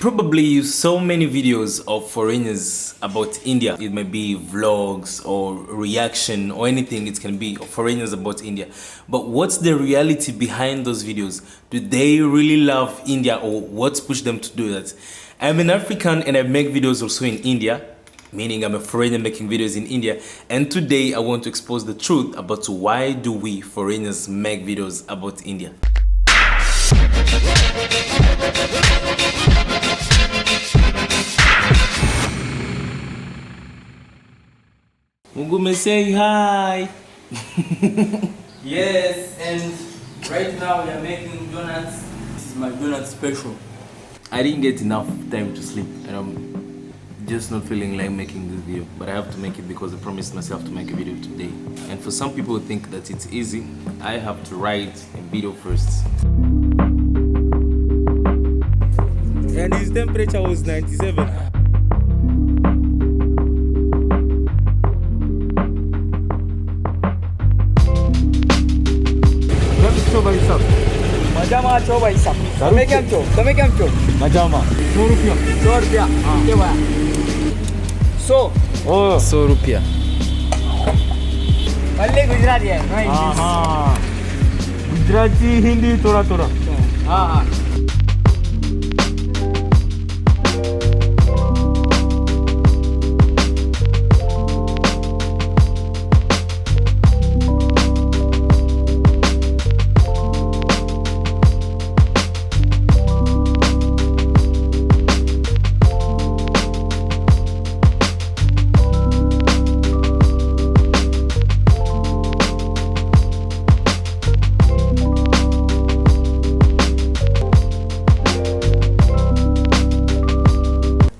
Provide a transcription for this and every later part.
Probably you saw many videos of foreigners about India. It may be vlogs or reaction or anything it can be of foreigners about India. But what's the reality behind those videos? Do they really love India, or what's pushed them to do that? I'm an African and I make videos also in India, meaning I'm a foreigner making videos in India. And today I want to expose the truth about why do we foreigners make videos about India. Mugume, say hi. Yes, and right now we are making donuts. This is my donut special. I didn't get enough time to sleep and I'm just not feeling like making this video, but I have to make it because I promised myself to make a video today. And for some people who think that it's easy, I have to write a video first. And his temperature was 97. મજામાં છો ભાઈ સાહેબ તમે કેમ છો મજામાં 100 રૂપિયા કેવા 100 રૂપિયા ભલે ગુજરાતી હે હા ગુજરાતી હિન્દી થોડા હા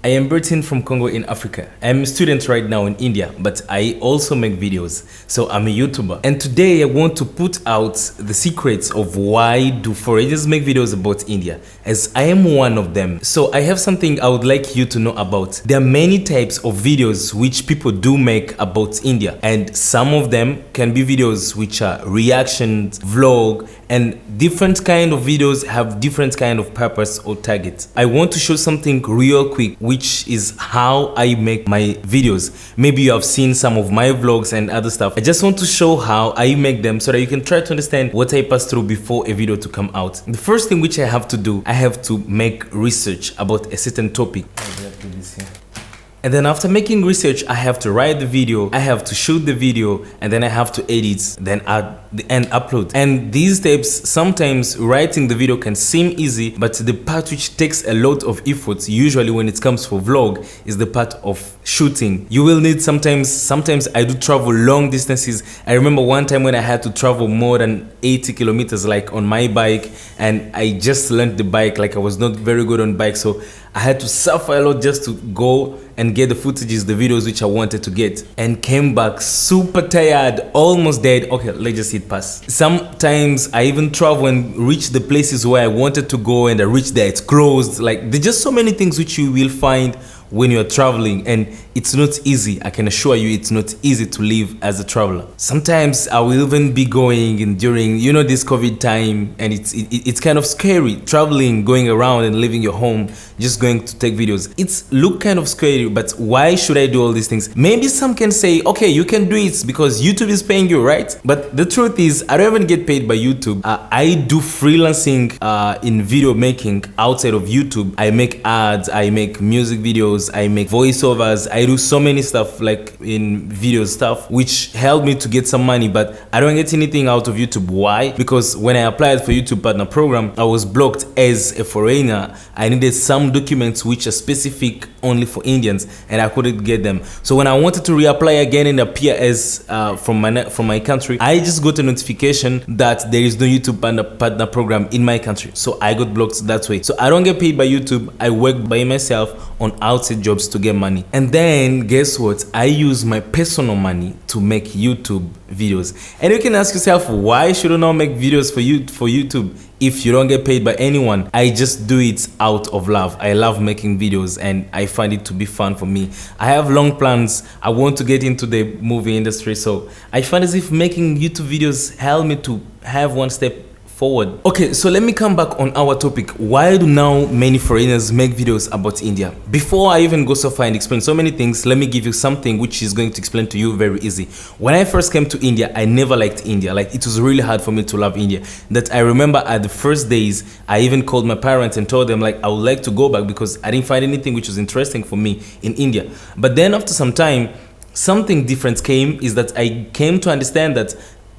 I am Bertin from Congo in Africa. I am a student right now in India, but I also make videos. So I'm a YouTuber. And today I want to put out the secrets of why do foreigners make videos about India, as I am one of them. So I have something I would like you to know about. There are many types of videos which people do make about India, and some of them can be videos which are reactions, vlog, and different kind of videos have different kind of purpose or target. I want to show something real quick, which is how I make my videos. Maybe you have seen some of my vlogs and other stuff. I just want to show how I make them so that you can try to understand what I pass through before a video to come out. The first thing which I have to do, I have to make research about a certain topic. And then after making research, I have to write the video, I have to shoot the video, and then I have to edit, then add and upload. And these steps, sometimes writing the video can seem easy, but the part which takes a lot of effort, usually when it comes for vlog, is the part of shooting. You will need sometimes I do travel long distances. I remember one time when I had to travel more than 80 kilometers like on my bike, and I just learned the bike, like I was not very good on bike, so I had to suffer a lot just to go and get the footages, the videos which I wanted to get, and came back super tired, almost dead. Okay, let's just hit pass. Sometimes I even travel and reach the places where I wanted to go, and I reach there, it's closed. Like, there's just so many things which you will find when you're traveling, and it's not easy. I can assure you it's not easy to live as a traveler. Sometimes I will even be going and during, you know, this COVID time, and it's kind of scary traveling, going around and leaving your home, just going to take videos. It's look kind of scary, but why should I do all these things? Maybe some can say, okay, you can do it because YouTube is paying you, right? But the truth is, I don't even get paid by YouTube. I do freelancing in video making outside of YouTube. I make ads, I make music videos, I make voiceovers, I do so many stuff like in video stuff which helped me to get some money, but I don't get anything out of YouTube. Why? Because when I applied for YouTube Partner Program, I was blocked as a foreigner. I needed some documents which are specific only for Indians, and I couldn't get them. So when I wanted to reapply again and appear as from my country, I just got a notification that there is no YouTube Partner Program in my country. So I got blocked that way. So I don't get paid by YouTube. I work by myself on outside jobs to get money. And then guess what? I use my personal money to make YouTube videos. And you can ask yourself, why should I not make videos for YouTube if you don't get paid by anyone? I just do it out of love. I love making videos and I find it to be fun for me. I have long plans. I want to get into the movie industry, so I find as if making YouTube videos help me to have one step forward. Okay, so let me come back on our topic. Why do now many foreigners make videos about India? Before I even go so far and explain so many things, let me give you something which is going to explain to you very easy. When I first came to India, I never liked India. Like, it was really hard for me to love India. That I remember at the first days, I even called my parents and told them like I would like to go back because I didn't find anything which was interesting for me in India. But then after some time, something different came, is that I came to understand that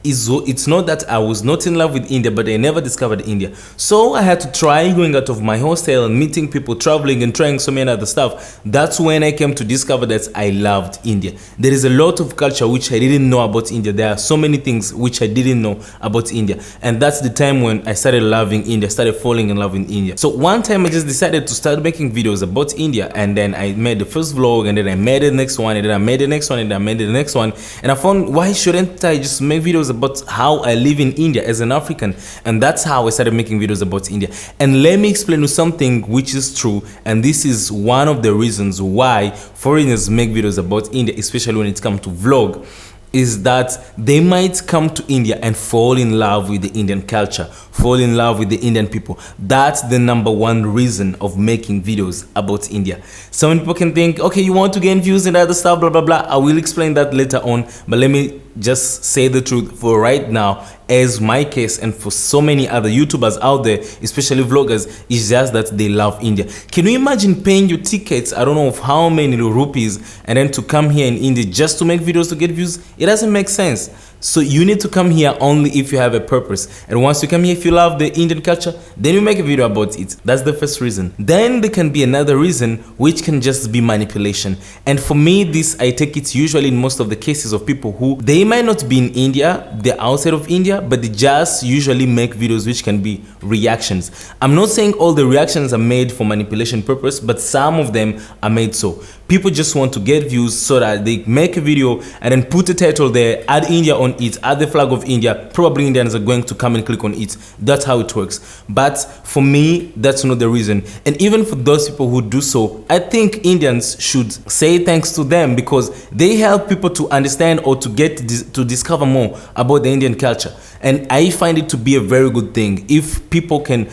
it's not that I was not in love with India, but I never discovered India. So I had to try going out of my hostel and meeting people, traveling and trying so many other stuff. That's when I came to discover that I loved India. There is a lot of culture which I didn't know about India. There are so many things which I didn't know about India. And that's the time when I started loving India, started falling in love with India. So one time I just decided to start making videos about India, and then I made the first vlog, and then I made the next one, and then I made the next one, and then I made the next one. And I found, why shouldn't I just make videos about how I live in India as an African? And that's how I started making videos about India. And let me explain you something which is true, and this is one of the reasons why foreigners make videos about India, especially when it comes to vlog, is that they might come to India and fall in love with the Indian culture, fall in love with the Indian people. That's the number one reason of making videos about India. Some people can think, okay, you want to gain views and other stuff, blah, blah, blah. I will explain that later on, but let me just say the truth for right now. As my case and for so many other YouTubers out there, especially vloggers, is just that they love India. Can you imagine paying your tickets, I don't know of how many rupees, and then to come here in India just to make videos to get views? It doesn't make sense. So you need to come here only if you have a purpose. And once you come here, if you love the Indian culture, then you make a video about it. That's the first reason. Then there can be another reason, which can just be manipulation. And for me, this, I take it usually in most of the cases of people who, they might not be in India, they're outside of India, but they just usually make videos which can be reactions. I'm not saying all the reactions are made for manipulation purpose, but some of them are made so. People just want to get views, so that they make a video and then put a title there, add India on it, add the flag of India. Probably Indians are going to come and click on it. That's how it works. But for me, that's not the reason. And even for those people who do so, I think Indians should say thanks to them, because they help people to understand or to get to discover more about the Indian culture. And I find it to be a very good thing if people can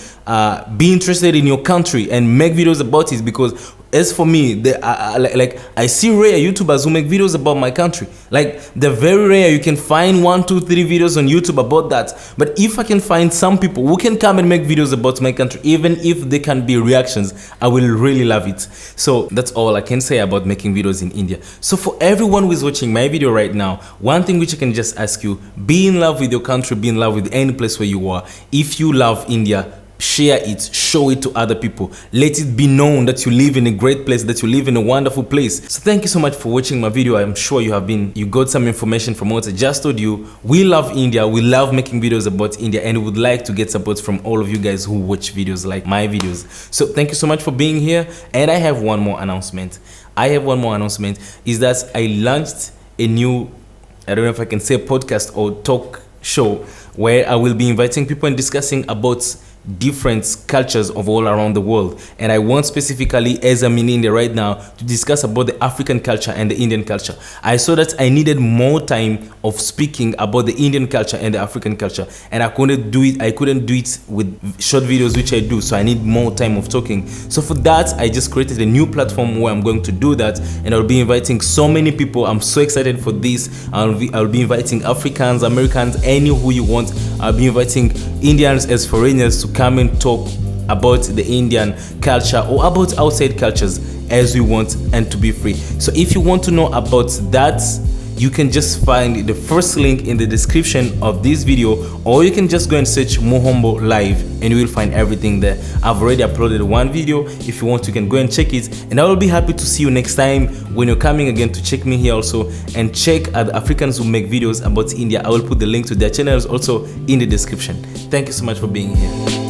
be interested in your country and make videos about it. Because as for me, like I see rare YouTubers who make videos about my country. Like, they're very rare. You can find 1, 2, 3 videos on YouTube about that. But if I can find some people who can come and make videos about my country, even if they can be reactions, I will really love it. So that's all I can say about making videos in India. So for everyone who is watching my video right now, one thing which I can just ask you: be in love with your country, be in love with any place where you are. If you love India, share it, show it to other people. Let it be known that you live in a great place, that you live in a wonderful place. So thank you so much for watching my video. I'm sure you got some information from what I just told you. We love India, we love making videos about India, and we would like to get support from all of you guys who watch videos like my videos. So thank you so much for being here. And I have one more announcement. Is that I launched a new, I don't know if I can say podcast or talk show, where I will be inviting people and discussing about different cultures of all around the world. And I want specifically, as I'm in India right now, to discuss about the African culture and the Indian culture. I saw that I needed more time of speaking about the Indian culture and the African culture, and I couldn't do it with short videos, which I do. So I need more time of talking. So for that, I just created a new platform where I'm going to do that, and I'll be inviting so many people. I'm so excited for this. I'll be inviting Africans, Americans, any who you want. I'll be inviting Indians as foreigners to come and talk about the Indian culture or about outside cultures as we want, and to be free. So if you want to know about that, you can just find the first link in the description of this video, or you can just go and search Muhombo Live and you will find everything there. I've already uploaded one video. If you want, you can go and check it, and I will be happy to see you next time when you're coming again to check me here also, and check other Africans who make videos about India. I will put the link to their channels also in the description. Thank you so much for being here.